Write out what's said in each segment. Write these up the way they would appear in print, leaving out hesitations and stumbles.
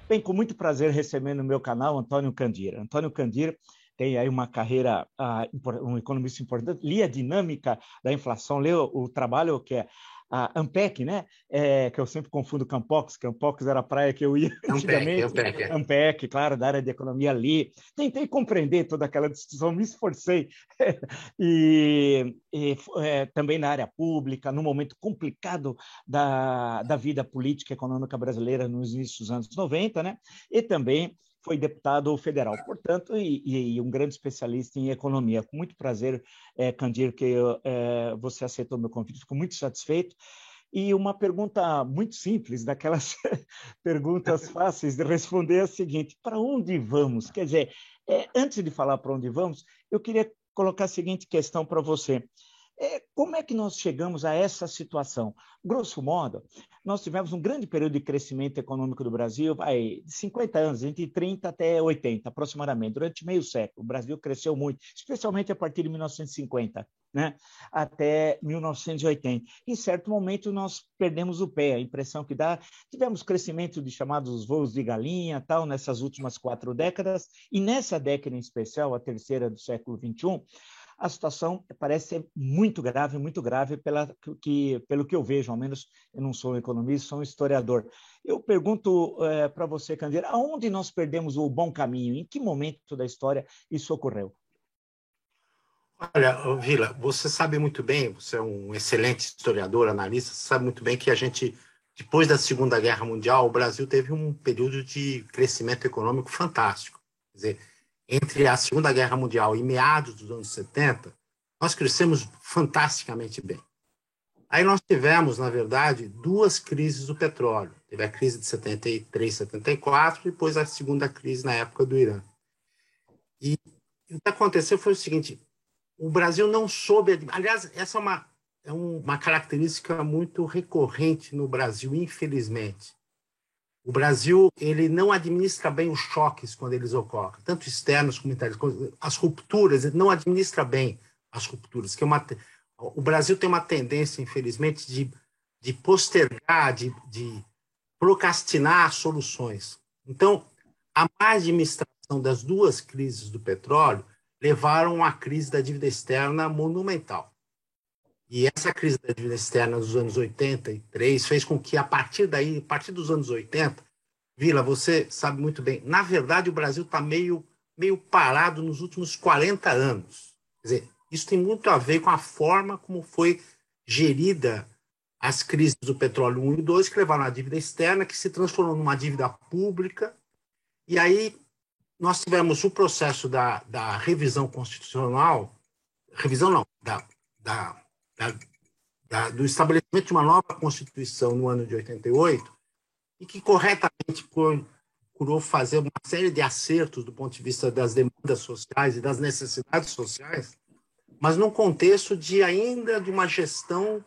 Bem, com muito prazer recebendo no meu canal Antônio Candira. Antônio Candira tem aí uma carreira, um economista importante, li a dinâmica da inflação, leu o trabalho que é a Ampec, né? Que eu sempre confundo Campox, Campox era a praia que eu ia antigamente. Ampec, claro, da área de economia ali. Tentei compreender toda aquela discussão, me esforcei. Também na área pública, num momento complicado da vida política e econômica brasileira nos inícios dos anos 90, né? E também foi deputado federal, portanto, e um grande especialista em economia. Com muito prazer, Candir, que você aceitou meu convite, fico muito satisfeito. E uma pergunta muito simples, daquelas perguntas fáceis de responder, é a seguinte: para onde vamos? Quer dizer, antes de falar para onde vamos, eu queria colocar a seguinte questão para você. Como é que nós chegamos a essa situação? Grosso modo, nós tivemos um grande período de crescimento econômico do Brasil, de 50 anos, entre 30 até 80, aproximadamente, durante meio século. O Brasil cresceu muito, especialmente a partir de 1950, né? Até 1980. Em certo momento, nós perdemos o pé, a impressão que dá. Tivemos crescimento de chamados voos de galinha, tal, nessas últimas 4 décadas, e nessa década em especial, a terceira do século XXI, a situação parece ser muito grave pelo que eu vejo, ao menos eu não sou um economista, sou um historiador. Eu pergunto para você, Candeira, aonde nós perdemos o bom caminho? Em que momento da história isso ocorreu? Olha, Vila, você sabe muito bem, você é um excelente historiador, analista, você sabe muito bem que depois da Segunda Guerra Mundial, o Brasil teve um período de crescimento econômico fantástico. Quer dizer, entre a Segunda Guerra Mundial e meados dos anos 70, nós crescemos fantasticamente bem. Aí nós tivemos, na verdade, 2 crises do petróleo. Teve a crise de 73, 74, e depois a segunda crise na época do Irã. E o que aconteceu foi o seguinte: o Brasil não soube... Aliás, essa é uma característica muito recorrente no Brasil, infelizmente. O Brasil ele não administra bem os choques quando eles ocorrem, tanto externos como internos. As rupturas, ele não administra bem as rupturas. O Brasil tem uma tendência, infelizmente, de postergar, de procrastinar soluções. Então, a má administração das 2 crises do petróleo levaram à crise da dívida externa monumental. E essa crise da dívida externa dos anos 83 fez com que, a partir dos anos 80, Vila, você sabe muito bem, na verdade o Brasil está meio parado nos últimos 40 anos. Quer dizer, isso tem muito a ver com a forma como foi gerida as crises do petróleo 1 e 2, que levaram à dívida externa, que se transformou numa dívida pública. E aí nós tivemos o processo da revisão constitucional, revisão não, do estabelecimento de uma nova Constituição no ano de 88, e que corretamente procurou fazer uma série de acertos do ponto de vista das demandas sociais e das necessidades sociais, mas num contexto ainda de uma gestão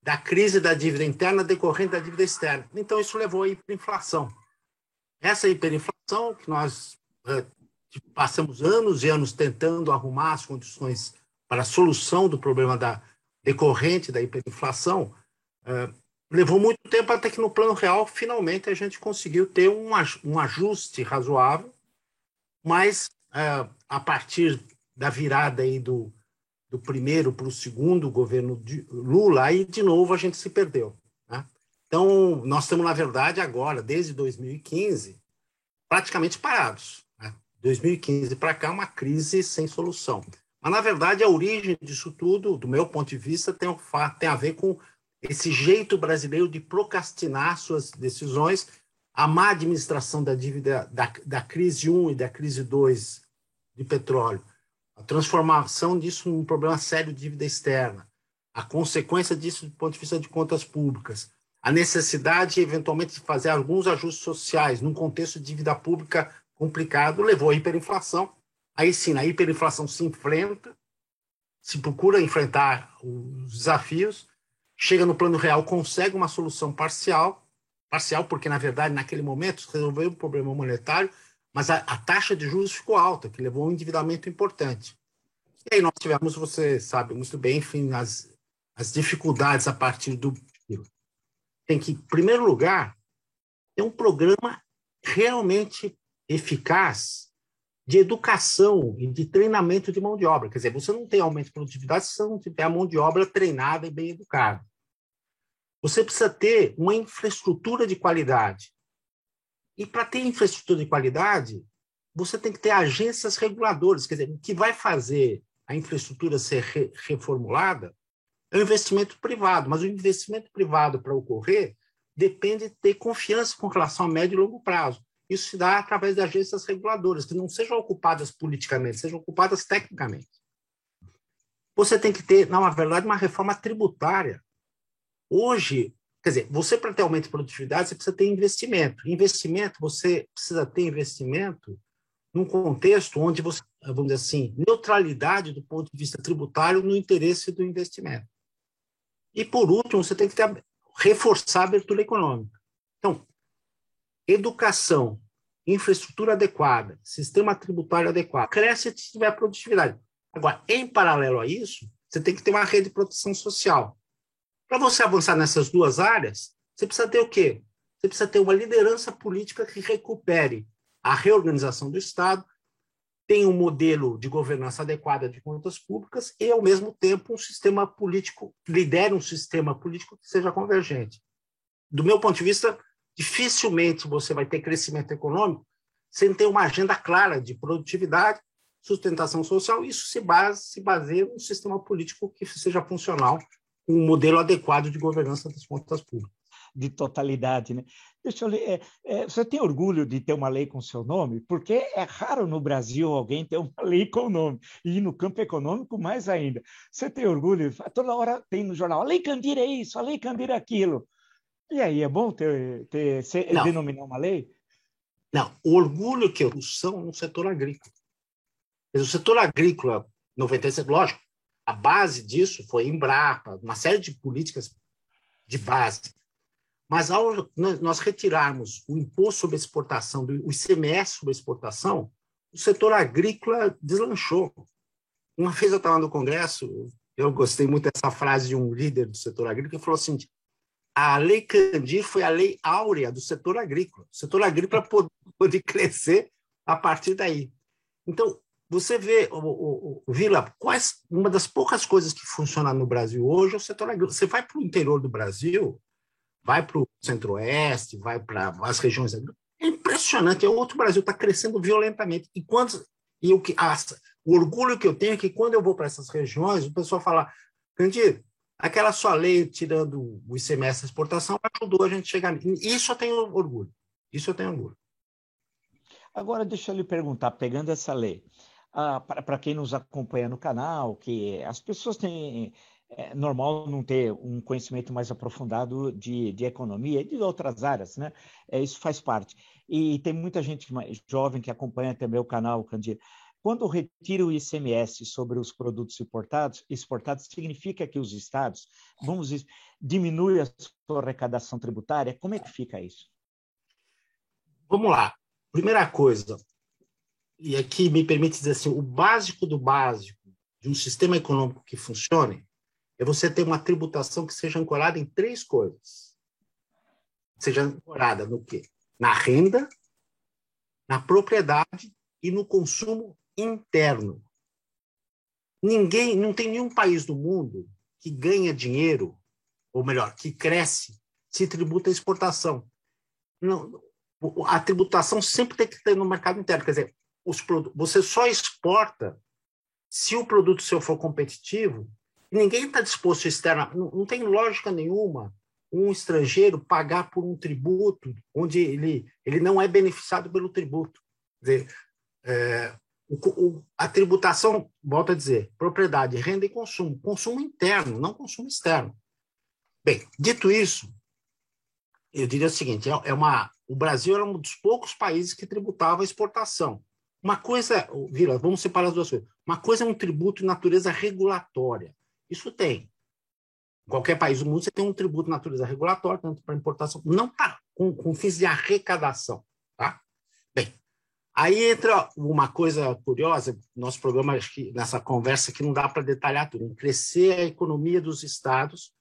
da crise da dívida interna decorrente da dívida externa. Então, isso levou à hiperinflação. Essa hiperinflação, que nós passamos anos e anos tentando arrumar as condições para a solução do problema decorrente da hiperinflação, levou muito tempo até que, no plano real, finalmente a gente conseguiu ter um ajuste razoável, mas a partir da virada aí do primeiro para o segundo governo de Lula, aí de novo a gente se perdeu, né? Então, nós estamos, na verdade, agora, desde 2015, praticamente parados, né? 2015 para cá, uma crise sem solução. Mas, na verdade, a origem disso tudo, do meu ponto de vista, tem a ver com esse jeito brasileiro de procrastinar suas decisões, a má administração da dívida da crise 1 e da crise 2 de petróleo, a transformação disso num problema sério de dívida externa, a consequência disso do ponto de vista de contas públicas, a necessidade, eventualmente, de fazer alguns ajustes sociais num contexto de dívida pública complicado, levou à hiperinflação. Aí sim, na hiperinflação se procura enfrentar os desafios, chega no plano real, consegue uma solução parcial porque, na verdade, naquele momento, se resolveu o problema monetário, mas a taxa de juros ficou alta, que levou a um endividamento importante. E aí nós tivemos, você sabe muito bem, enfim, as dificuldades a partir do... Tem que, em primeiro lugar, ter um programa realmente eficaz de educação e de treinamento de mão de obra. Quer dizer, você não tem aumento de produtividade se você não tiver a mão de obra treinada e bem educada. Você precisa ter uma infraestrutura de qualidade. E para ter infraestrutura de qualidade, você tem que ter agências reguladoras. Quer dizer, o que vai fazer a infraestrutura ser reformulada é o investimento privado. Mas o investimento privado, para ocorrer, depende de ter confiança com relação a médio e longo prazo. Isso se dá através de agências reguladoras, que não sejam ocupadas politicamente, sejam ocupadas tecnicamente. Você tem que ter, na verdade, uma reforma tributária. Hoje, quer dizer, você para ter aumento de produtividade, você precisa ter investimento. Investimento, você precisa ter investimento num contexto onde você, vamos dizer assim, neutralidade do ponto de vista tributário no interesse do investimento. E, por último, você tem que reforçar a abertura econômica. Então, educação, infraestrutura adequada, sistema tributário adequado, cresce se tiver produtividade. Agora, em paralelo a isso, você tem que ter uma rede de proteção social. Para você avançar nessas duas áreas, você precisa ter o quê? Você precisa ter uma liderança política que recupere a reorganização do Estado, tenha um modelo de governança adequada de contas públicas e, ao mesmo tempo, um sistema político, lidere um sistema político que seja convergente. Do meu ponto de vista, dificilmente você vai ter crescimento econômico sem ter uma agenda clara de produtividade, sustentação social. Isso se baseia num sistema político que seja funcional, um modelo adequado de governança das contas públicas. De totalidade, né? Deixa eu ler. Você tem orgulho de ter uma lei com seu nome? Porque é raro no Brasil alguém ter uma lei com nome. E no campo econômico, mais ainda. Você tem orgulho? Toda hora tem no jornal, a Lei Candir é isso, a Lei Candir é aquilo. E aí, é bom denominar uma lei? Não, o orgulho que eu são no setor agrícola. O setor agrícola, 97, lógico, a base disso foi Embrapa, uma série de políticas de base. Mas ao nós retirarmos o imposto sobre exportação, o ICMS sobre exportação, o setor agrícola deslanchou. Uma vez eu estava no Congresso, eu gostei muito dessa frase de um líder do setor agrícola, que falou assim, a Lei Candir foi a lei áurea do setor agrícola. O setor agrícola pôde crescer a partir daí. Então, você vê, Vila, uma das poucas coisas que funciona no Brasil hoje é o setor agrícola. Você vai para o interior do Brasil, vai para o centro-oeste, vai para as regiões agrícolas. É impressionante, é outro Brasil, está crescendo violentamente. O orgulho que eu tenho é que quando eu vou para essas regiões, o pessoal fala, Candido, aquela sua lei tirando o ICMS da exportação ajudou a gente a chegar nisso. Isso eu tenho orgulho. Isso eu tenho orgulho. Agora, deixa eu lhe perguntar, pegando essa lei, para quem nos acompanha no canal, que as pessoas têm... É normal não ter um conhecimento mais aprofundado de economia e de outras áreas, né? Isso faz parte. E tem muita gente mais jovem que acompanha também o canal, Candir. Quando retira o ICMS sobre os produtos exportados significa que os estados, diminuem a sua arrecadação tributária? Como é que fica isso? Vamos lá. Primeira coisa, e aqui me permite dizer assim, o básico do básico de um sistema econômico que funcione é você ter uma tributação que seja ancorada em três coisas. Seja ancorada no quê? Na renda, na propriedade e no consumo interno. Não tem nenhum país do mundo que ganha dinheiro, ou melhor, que cresce, se tributa a exportação. Não, a tributação sempre tem que ter no mercado interno. Quer dizer, você só exporta se o produto seu for competitivo. Ninguém está disposto externa, não tem lógica nenhuma um estrangeiro pagar por um tributo onde ele não é beneficiado pelo tributo. Quer dizer, a tributação, volto a dizer, propriedade, renda e consumo. Consumo interno, não consumo externo. Bem, dito isso, eu diria o seguinte, o Brasil era um dos poucos países que tributava a exportação. Uma coisa, Vila, vamos separar as duas coisas. Uma coisa é um tributo de natureza regulatória. Isso tem. Em qualquer país do mundo você tem um tributo de natureza regulatória, tanto para importação, não tá, com fins de arrecadação. Tá? Bem, aí entra uma coisa curiosa, nosso programa, acho que nessa conversa que não dá para detalhar tudo, crescer a economia dos estados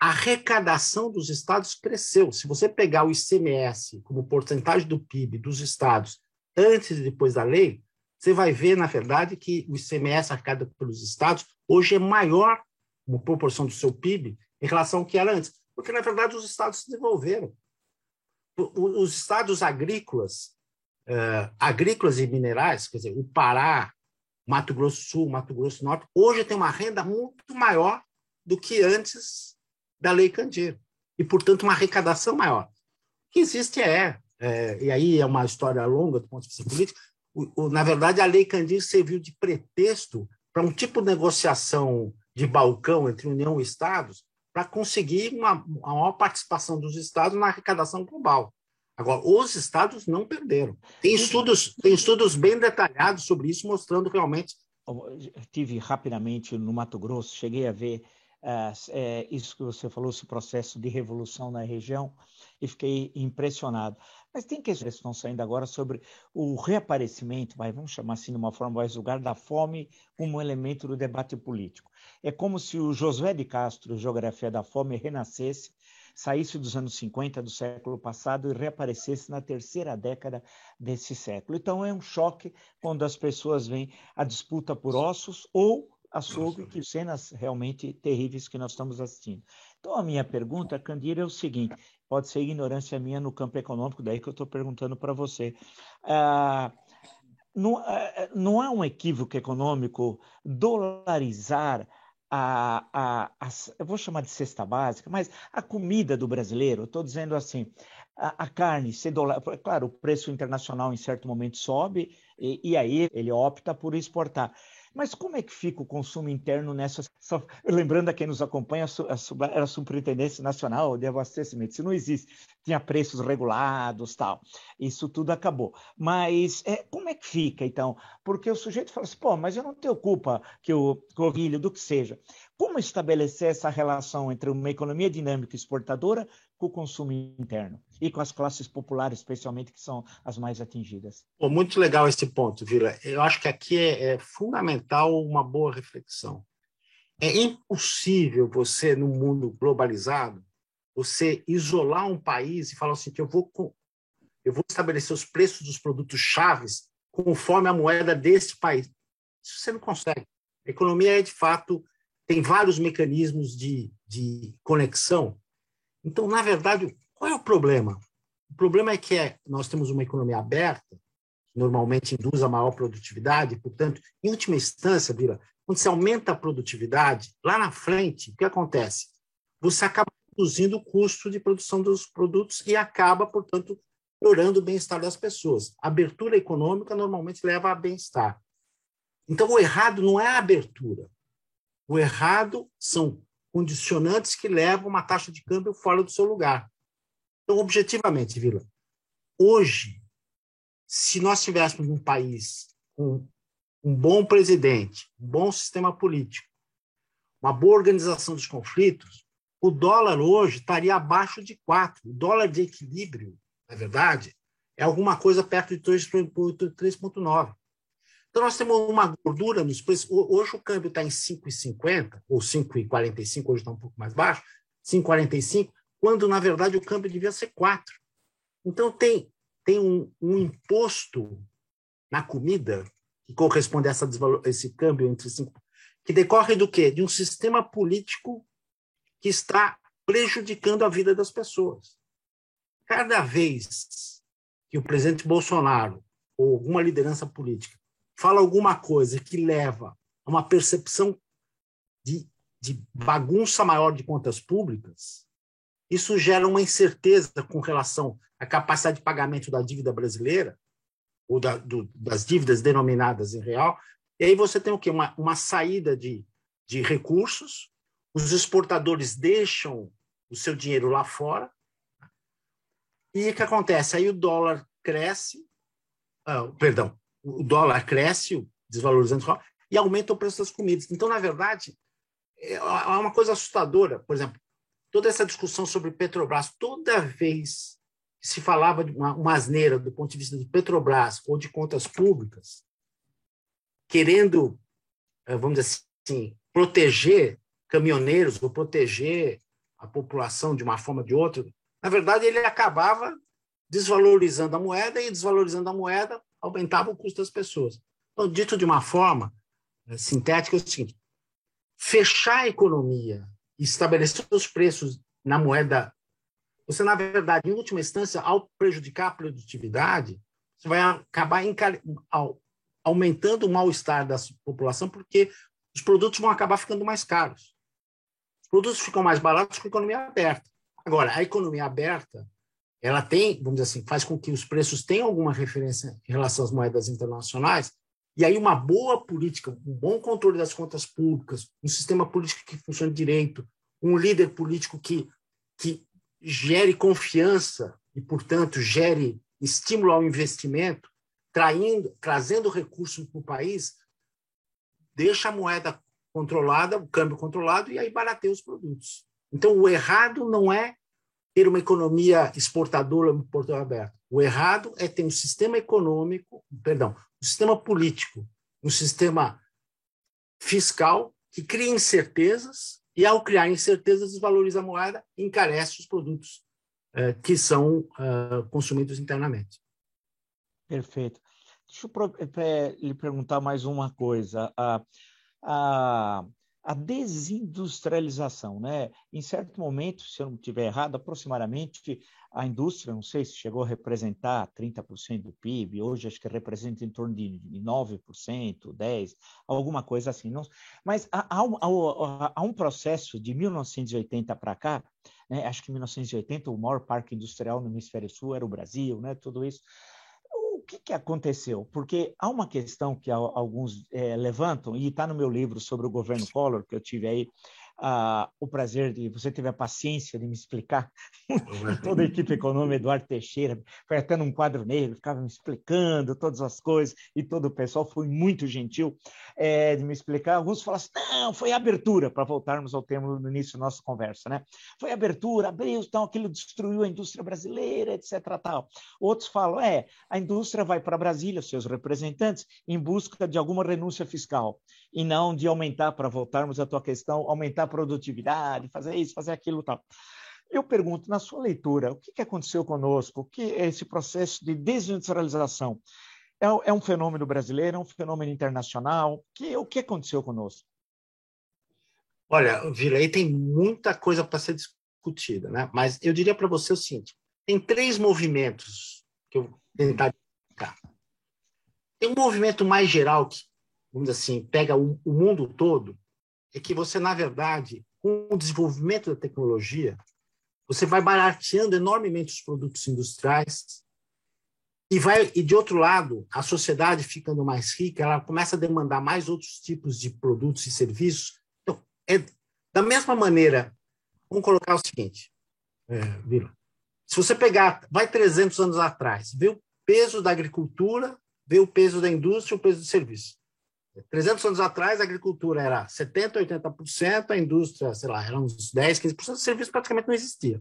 a arrecadação dos estados cresceu. Se você pegar o ICMS como porcentagem do PIB dos estados antes e depois da lei, você vai ver, na verdade, que o ICMS arrecadado pelos estados hoje é maior, como proporção do seu PIB, em relação ao que era antes. Porque, na verdade, os estados se desenvolveram. Os estados agrícolas e minerais, quer dizer, o Pará, Mato Grosso do Sul, Mato Grosso do Norte, hoje tem uma renda muito maior do que antes da Lei Candir. E, portanto, uma arrecadação maior. O que existe e aí é uma história longa do ponto de vista político, na verdade, a Lei Candir serviu de pretexto para um tipo de negociação de balcão entre União e Estados para conseguir uma maior participação dos estados na arrecadação global. Agora, os estados não perderam. Tem estudos bem detalhados sobre isso, mostrando realmente. Eu estive rapidamente no Mato Grosso, cheguei a ver isso que você falou, esse processo de revolução na região, e fiquei impressionado. Mas tem questões que estão saindo agora sobre o reaparecimento, vamos chamar assim de uma forma mais vulgar, da fome como elemento do debate político. É como se o Josué de Castro, Geografia da Fome, renascesse, saísse dos anos 50 do século passado e reaparecesse na terceira década desse século. Então é um choque quando as pessoas veem a disputa por ossos ou açougue, que cenas realmente terríveis que nós estamos assistindo. Então a minha pergunta, Candira, é o seguinte, pode ser ignorância minha no campo econômico, daí que eu estou perguntando para você. Não há um equívoco econômico dolarizar eu vou chamar de cesta básica, mas a comida do brasileiro, estou dizendo assim, a carne ser dólar, claro, o preço internacional em certo momento sobe e aí ele opta por exportar. Mas como é que fica o consumo interno nessa... Lembrando a quem nos acompanha, era a Superintendência Nacional de Abastecimento. Isso não existe. Tinha preços regulados, tal. Isso tudo acabou. Mas como é que fica, então? Porque o sujeito fala assim, mas eu não tenho culpa que o milho, do que seja. Como estabelecer essa relação entre uma economia dinâmica exportadora com o consumo interno e com as classes populares, especialmente, que são as mais atingidas? Muito legal esse ponto, Vila. Eu acho que aqui é fundamental uma boa reflexão. É impossível você, num mundo globalizado, você isolar um país e falar assim que eu vou estabelecer os preços dos produtos chaves conforme a moeda desse país. Isso você não consegue. A economia de fato, tem vários mecanismos de conexão. Então, na verdade, qual é o problema? O problema é que nós temos uma economia aberta, que normalmente induz a maior produtividade, portanto, em última instância, Vila, quando você aumenta a produtividade, lá na frente, o que acontece? Você acaba reduzindo o custo de produção dos produtos e acaba, portanto, melhorando o bem-estar das pessoas. A abertura econômica normalmente leva a bem-estar. Então, o errado não é a abertura. O errado são condicionantes que levam uma taxa de câmbio fora do seu lugar. Então, objetivamente, Vila, hoje, se nós tivéssemos um país com um bom presidente, um bom sistema político, uma boa organização dos conflitos, o dólar hoje estaria abaixo de 4. O dólar de equilíbrio, na verdade, é alguma coisa perto de 3,9. Então, nós temos uma gordura nos preços. Hoje o câmbio está em 5,50, ou 5,45, hoje está um pouco mais baixo, 5,45, quando, na verdade, o câmbio devia ser 4. Então, tem um imposto na comida, que corresponde a esse câmbio entre 5, que decorre do quê? De um sistema político que está prejudicando a vida das pessoas. Cada vez que o presidente Bolsonaro, ou alguma liderança política, fala alguma coisa que leva a uma percepção de bagunça maior de contas públicas, isso gera uma incerteza com relação à capacidade de pagamento da dívida brasileira, ou das dívidas denominadas em real, e aí você tem o quê? Uma saída de recursos, os exportadores deixam o seu dinheiro lá fora, e o que acontece? Aí o dólar cresce, o dólar cresce, desvalorizando, e aumenta o preço das comidas. Então, na verdade, é uma coisa assustadora. Por exemplo, toda essa discussão sobre Petrobras, toda vez que se falava de uma asneira do ponto de vista de Petrobras ou de contas públicas, querendo, vamos dizer assim, proteger caminhoneiros ou proteger a população de uma forma ou de outra, na verdade, ele acabava desvalorizando a moeda, e desvalorizando a moeda aumentava o custo das pessoas. Então, dito de uma forma sintética, é o seguinte: fechar a economia e estabelecer os preços na moeda, você, na verdade, em última instância, ao prejudicar a produtividade, você vai acabar aumentando o mal-estar da população, porque os produtos vão acabar ficando mais caros. Os produtos ficam mais baratos com a economia aberta. Agora, a economia aberta, ela tem, vamos dizer assim, faz com que os preços tenham alguma referência em relação às moedas internacionais, e aí uma boa política, um bom controle das contas públicas, um sistema político que funcione direito, um líder político que gere confiança e, portanto, gere estímulo ao investimento, trazendo recursos para o país, deixa a moeda controlada, o câmbio controlado, e aí barateia os produtos. Então, o errado não é ter uma economia exportadora no portão aberto. O errado é ter um sistema econômico, um sistema político, um sistema fiscal que cria incertezas, e, ao criar incertezas, desvaloriza a moeda e encarece os produtos que são consumidos internamente. Perfeito. Deixa eu lhe perguntar mais uma coisa. A desindustrialização, né? Em certo momento, se eu não estiver errado, aproximadamente a indústria, não sei se chegou a representar 30% do PIB, hoje acho que representa em torno de 9%, 10%, alguma coisa assim. Não, mas há um processo de 1980 para cá, né? Acho que em 1980 o maior parque industrial no hemisfério sul era o Brasil, né? Tudo isso. O que aconteceu? Porque há uma questão que alguns levantam, e está no meu livro sobre o governo Collor, que eu tive aí o prazer de você teve a paciência de me explicar, e toda a equipe econômica, Eduardo Teixeira, foi até num quadro negro, ficava me explicando todas as coisas, e todo o pessoal foi muito gentil de me explicar. Alguns falaram assim, não, foi abertura, para voltarmos ao tema no início da nossa conversa, né? Foi abertura, abriu, então aquilo destruiu a indústria brasileira, etc. Tal. Outros falam, a indústria vai para Brasília, seus representantes, em busca de alguma renúncia fiscal, e não de aumentar, para voltarmos à tua questão, aumentar a produtividade, fazer isso, fazer aquilo, tal. Eu pergunto, na sua leitura, o que aconteceu conosco? O que é esse processo de desindustrialização? É um fenômeno brasileiro, é um fenômeno internacional? O que aconteceu conosco? Olha, Vila, aí tem muita coisa para ser discutida, né? Mas eu diria para você o seguinte: tem 3 movimentos que eu vou tentar explicar. Tem um movimento mais geral que, vamos dizer assim, pega o mundo todo, é que você, na verdade, com o desenvolvimento da tecnologia, você vai barateando enormemente os produtos industriais e de outro lado, a sociedade ficando mais rica, ela começa a demandar mais outros tipos de produtos e serviços. Então, da mesma maneira, vamos colocar o seguinte, Vila, se você vai 300 anos atrás, vê o peso da agricultura, vê o peso da indústria, o peso do serviço. 300 anos atrás, a agricultura era 70%, 80%, a indústria, sei lá, era uns 10%, 15%, o serviço praticamente não existia.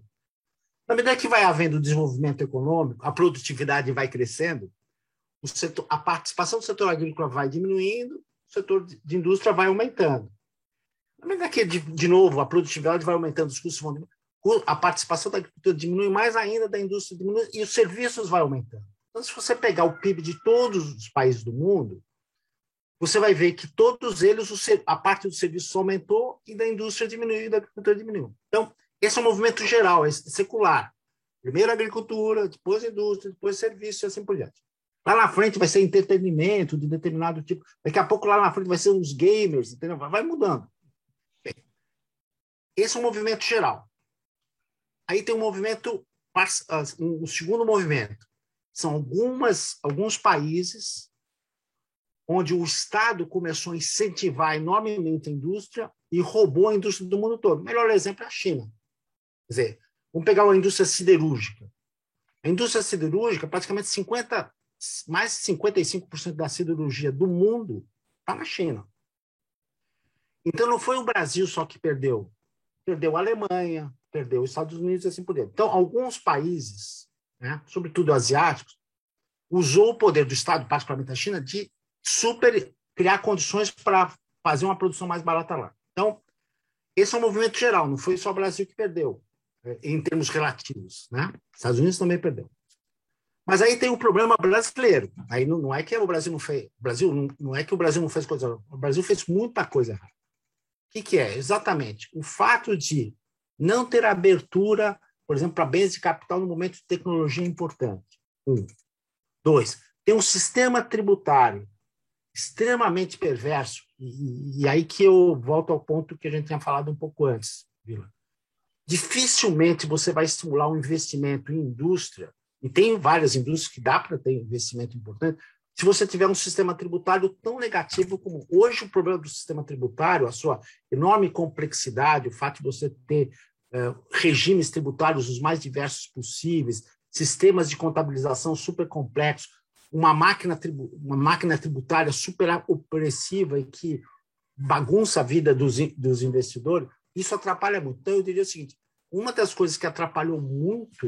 Na medida que vai havendo desenvolvimento econômico, a produtividade vai crescendo, a participação do setor agrícola vai diminuindo, o setor de indústria vai aumentando. Na medida que, de novo, a produtividade vai aumentando, os custos vão diminuindo, a participação da agricultura diminui, mais ainda da indústria diminui, e os serviços vão aumentando. Então, se você pegar o PIB de todos os países do mundo, você vai ver que todos eles, a parte do serviço aumentou e da indústria diminuiu e da agricultura diminuiu. Então, esse é um movimento geral, é secular. Primeiro a agricultura, depois a indústria, depois serviço e assim por diante. Lá na frente vai ser entretenimento de determinado tipo. Daqui a pouco lá na frente vai ser uns gamers, entendeu? Vai mudando. Bem, esse é um movimento geral. Aí tem um segundo movimento. São alguns países onde o Estado começou a incentivar enormemente a indústria e roubou a indústria do mundo todo. O melhor exemplo é a China. Quer dizer, vamos pegar a indústria siderúrgica. A indústria siderúrgica, praticamente mais de 55% da siderurgia do mundo está na China. Então, não foi o Brasil só que perdeu. Perdeu a Alemanha, perdeu os Estados Unidos e assim por diante. Então, alguns países, né, sobretudo asiáticos, usou o poder do Estado, particularmente a China, de criar condições para fazer uma produção mais barata lá. Então, Esse é um movimento geral, não foi só o Brasil que perdeu, em termos relativos, né? Estados Unidos também perdeu. Mas aí tem o problema brasileiro. Aí não é que o Brasil não fez, não é que o Brasil não fez coisa, o Brasil fez muita coisa errada. O que é? Exatamente o fato de não ter abertura, por exemplo, para bens de capital no momento de tecnologia importante. 1. 2. Tem um sistema tributário extremamente perverso, e aí que eu volto ao ponto que a gente tinha falado um pouco antes, Vila. Dificilmente você vai estimular um investimento em indústria, e tem várias indústrias que dá para ter investimento importante, se você tiver um sistema tributário tão negativo como hoje. O problema do sistema tributário, a sua enorme complexidade, o fato de você ter regimes tributários os mais diversos possíveis, sistemas de contabilização super complexos, uma máquina tributária super opressiva e que bagunça a vida dos investidores, isso atrapalha muito. Então, eu diria o seguinte, uma das coisas que atrapalhou muito,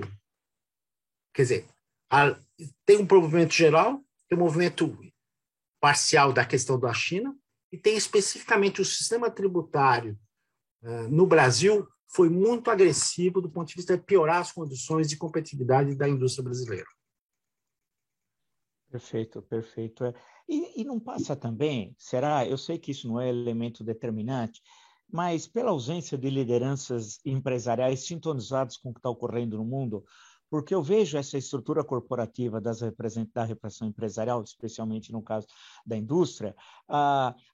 quer dizer, tem um movimento geral, tem um movimento parcial da questão da China, e tem especificamente o sistema tributário no Brasil foi muito agressivo do ponto de vista de piorar as condições de competitividade da indústria brasileira. Perfeito, perfeito. E não passa também, será? Eu sei que isso não é elemento determinante, mas pela ausência de lideranças empresariais sintonizadas com o que está ocorrendo no mundo, porque eu vejo essa estrutura corporativa da repressão empresarial, especialmente no caso da indústria,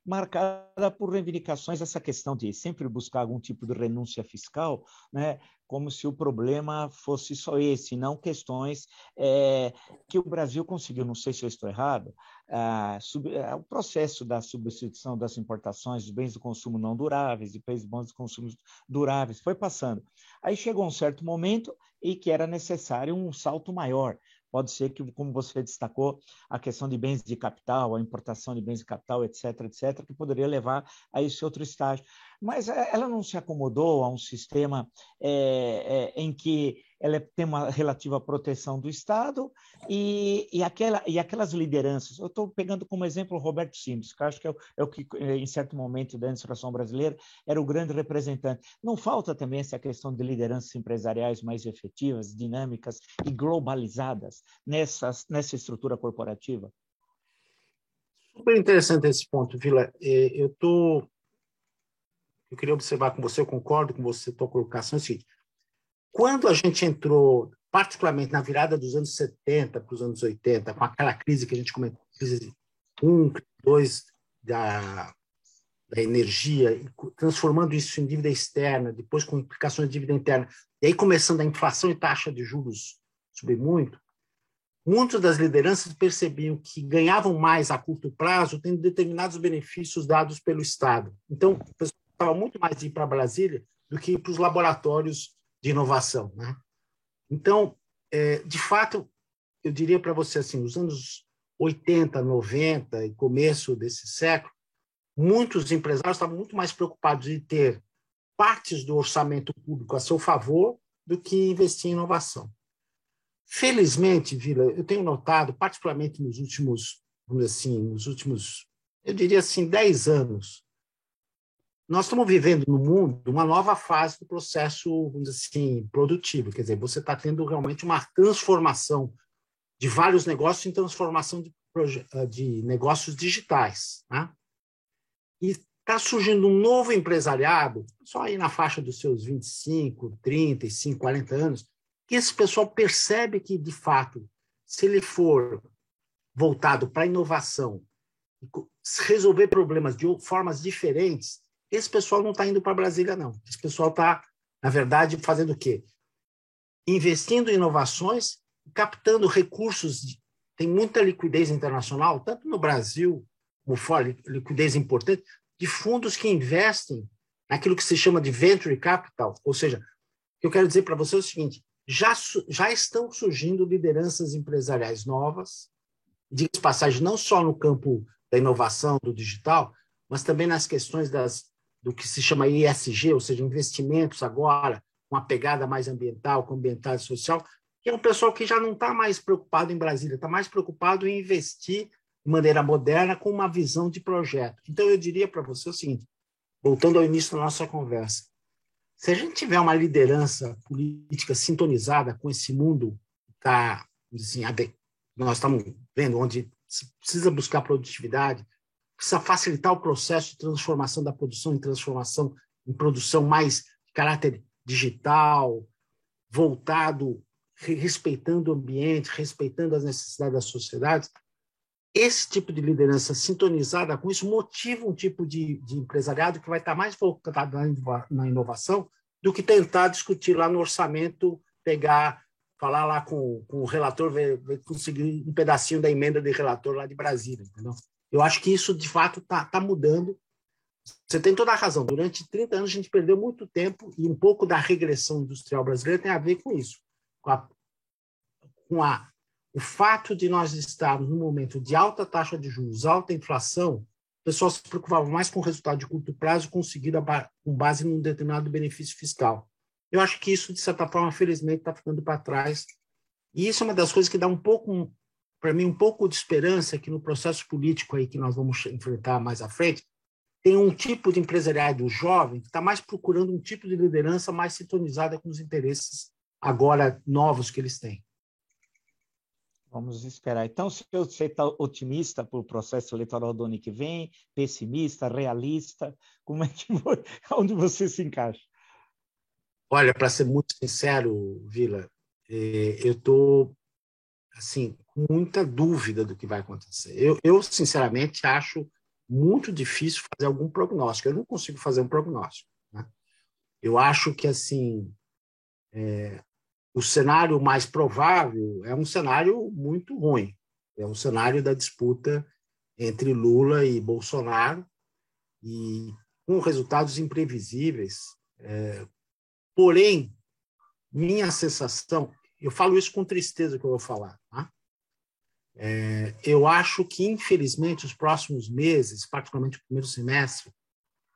marcada por reivindicações, essa questão de sempre buscar algum tipo de renúncia fiscal, né? Como se o problema fosse só esse, não questões que o Brasil conseguiu, não sei se eu estou errado, o processo da substituição das importações de bens de consumo não duráveis, de bens de consumo duráveis, foi passando. Aí chegou um certo momento e que era necessário um salto maior. Pode ser que, como você destacou, a questão de bens de capital, a importação de bens de capital, etc., que poderia levar a esse outro estágio. Mas ela não se acomodou a um sistema em que ela tem uma relativa proteção do Estado e aquelas lideranças. Eu estou pegando como exemplo o Roberto Simples, que acho que é o que, em certo momento da administração brasileira, era o grande representante. Não falta também essa questão de lideranças empresariais mais efetivas, dinâmicas e globalizadas nessa estrutura corporativa? Super interessante esse ponto, Vila. Eu queria observar com você, eu concordo com você, tua colocação é o seguinte: quando a gente entrou, particularmente na virada dos anos 70 para os anos 80, com aquela crise que a gente comentou, crise 1, 2 da energia, transformando isso em dívida externa, depois com implicações de dívida interna, e aí começando a inflação e taxa de juros subir muito, muitas das lideranças percebiam que ganhavam mais a curto prazo tendo determinados benefícios dados pelo Estado. Então, o pessoal estava muito mais de ir para Brasília do que ir para os laboratórios de inovação, né? Então, de fato, eu diria para você assim, os anos 80, 90 e começo desse século, muitos empresários estavam muito mais preocupados em ter partes do orçamento público a seu favor do que investir em inovação. Felizmente, Vila, eu tenho notado, particularmente nos últimos, eu diria assim, 10 anos, nós estamos vivendo no mundo uma nova fase do processo, vamos dizer assim, produtivo. Quer dizer, você está tendo realmente uma transformação de vários negócios em transformação de negócios digitais, né? E está surgindo um novo empresariado, só aí na faixa dos seus 25, 35, 40 anos, que esse pessoal percebe que, de fato, se ele for voltado para a inovação, resolver problemas de formas diferentes, esse pessoal não está indo para Brasília, não. Esse pessoal está, na verdade, fazendo o quê? Investindo em inovações, captando recursos. Tem muita liquidez internacional, tanto no Brasil como fora, liquidez importante, de fundos que investem naquilo que se chama de venture capital. Ou seja, o que eu quero dizer para você é o seguinte: já estão surgindo lideranças empresariais novas, diga-se de passagem, não só no campo da inovação, do digital, mas também nas questões do que se chama ESG, ou seja, investimentos agora com uma pegada mais ambiental, com ambiental e social, que é um pessoal que já não está mais preocupado em Brasília, está mais preocupado em investir de maneira moderna com uma visão de projeto. Então, eu diria para você o seguinte: voltando ao início da nossa conversa, se a gente tiver uma liderança política sintonizada com esse mundo que está, assim, nós estamos vendo, onde se precisa buscar produtividade, precisa facilitar o processo de transformação da produção em produção mais de caráter digital, voltado, respeitando o ambiente, respeitando as necessidades da sociedade. Esse tipo de liderança sintonizada com isso motiva um tipo de empresariado que vai estar mais focado na inovação do que tentar discutir lá no orçamento, falar lá com o relator, conseguir um pedacinho da emenda de relator lá de Brasília. Entendeu? Eu acho que isso, de fato, está mudando. Você tem toda a razão. Durante 30 anos, a gente perdeu muito tempo e um pouco da regressão industrial brasileira tem a ver com isso, o fato de nós estarmos num momento de alta taxa de juros, alta inflação, o pessoal se preocupava mais com o resultado de curto prazo conseguido com base num determinado benefício fiscal. Eu acho que isso, de certa forma, felizmente, está ficando para trás. E isso é uma das coisas que dá para mim, um pouco de esperança que no processo político aí que nós vamos enfrentar mais à frente, tem um tipo de empresariado jovem que está mais procurando um tipo de liderança mais sintonizada com os interesses agora novos que eles têm. Vamos esperar. Então, se você está otimista para o processo eleitoral do ano que vem, pessimista, realista, como é que onde você se encaixa? Olha, para ser muito sincero, Vila, eu estou assim, com muita dúvida do que vai acontecer. Eu, sinceramente, acho muito difícil fazer algum prognóstico. Eu não consigo fazer um prognóstico. Né? Eu acho que assim, o cenário mais provável é um cenário muito ruim. É um cenário da disputa entre Lula e Bolsonaro, e com resultados imprevisíveis. Porém, minha sensação, eu falo isso com tristeza que eu vou falar, tá? Eu acho que, infelizmente, os próximos meses, particularmente o primeiro semestre,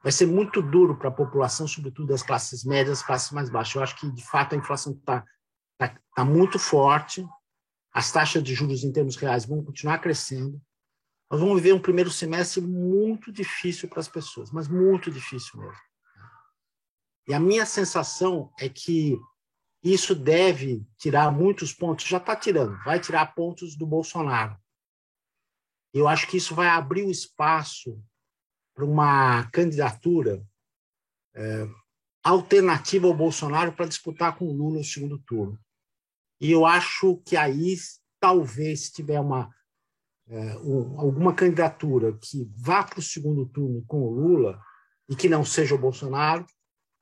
vai ser muito duro para a população, sobretudo das classes médias, das classes mais baixas. Eu acho que, de fato, a inflação está muito forte, as taxas de juros em termos reais vão continuar crescendo. Nós vamos viver um primeiro semestre muito difícil para as pessoas, mas muito difícil mesmo. E a minha sensação é que isso deve tirar muitos pontos, já está tirando, vai tirar pontos do Bolsonaro. Eu acho que isso vai abrir o espaço para uma candidatura alternativa ao Bolsonaro para disputar com o Lula no segundo turno. E eu acho que aí, talvez, se tiver alguma candidatura que vá para o segundo turno com o Lula e que não seja o Bolsonaro,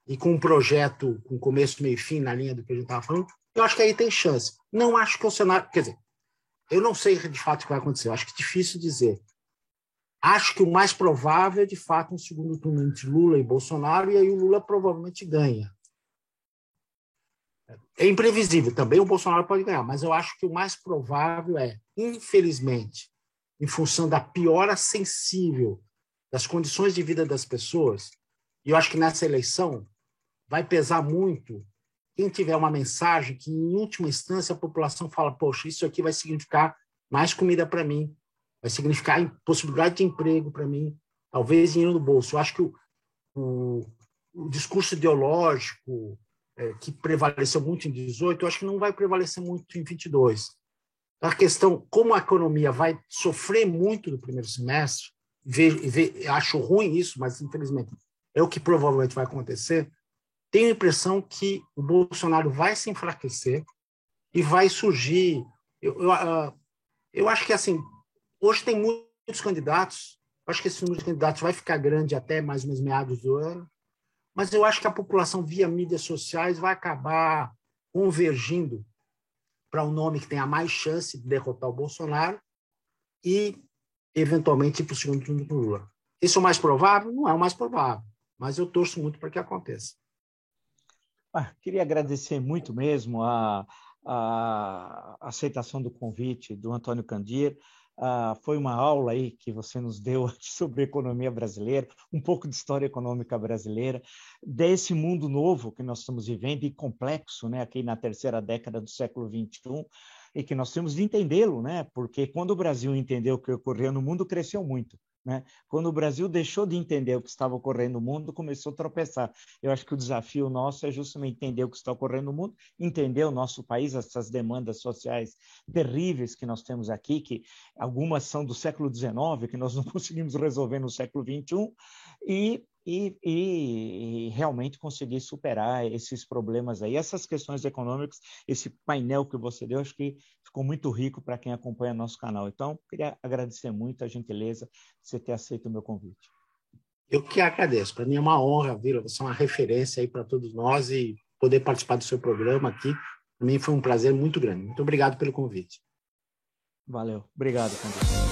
e com um projeto com começo, meio e fim, na linha do que a gente estava falando, eu acho que aí tem chance. Não acho que o cenário... Quer dizer, eu não sei de fato o que vai acontecer. Eu acho que é difícil dizer. Acho que o mais provável é, de fato, um segundo turno entre Lula e Bolsonaro, e aí o Lula provavelmente ganha. É imprevisível. Também o Bolsonaro pode ganhar, mas eu acho que o mais provável é, infelizmente, em função da piora sensível das condições de vida das pessoas, e eu acho que nessa eleição vai pesar muito quem tiver uma mensagem que, em última instância, a população fala, poxa, isso aqui vai significar mais comida para mim, vai significar possibilidade de emprego para mim, talvez dinheiro no bolso. Eu acho que o discurso ideológico que prevaleceu muito em 18, eu acho que não vai prevalecer muito em 22. A questão, como a economia vai sofrer muito no primeiro semestre, acho ruim isso, mas, infelizmente, é o que provavelmente vai acontecer, tenho a impressão que o Bolsonaro vai se enfraquecer e vai surgir... Eu acho que, assim, hoje tem muitos candidatos, acho que esse número de candidatos vai ficar grande até mais ou menos meados do ano, mas eu acho que a população, via mídias sociais, vai acabar convergindo para um nome que tenha mais chance de derrotar o Bolsonaro e, eventualmente, ir para o segundo turno do Lula. Esse é o mais provável? Não é o mais provável, mas eu torço muito para que aconteça. Queria agradecer muito mesmo a aceitação do convite do Antônio Candir. Foi uma aula aí que você nos deu sobre economia brasileira, um pouco de história econômica brasileira, desse mundo novo que nós estamos vivendo e complexo, né, aqui na terceira década do século XXI, e que nós temos de entendê-lo, né, porque quando o Brasil entendeu o que ocorreu no mundo, cresceu muito. né? Quando o Brasil deixou de entender o que estava ocorrendo no mundo, começou a tropeçar. Eu acho que o desafio nosso é justamente entender o que está ocorrendo no mundo, entender o nosso país, essas demandas sociais terríveis que nós temos aqui, que algumas são do século XIX, que nós não conseguimos resolver no século XXI, e realmente conseguir superar esses problemas aí. Essas questões econômicas, esse painel que você deu, acho que ficou muito rico para quem acompanha nosso canal. Então, queria agradecer muito a gentileza de você ter aceito o meu convite. Eu que agradeço. Para mim é uma honra, Vila. Você é uma referência aí para todos nós e poder participar do seu programa aqui. Para mim foi um prazer muito grande. Muito obrigado pelo convite. Valeu. Obrigado, condutor.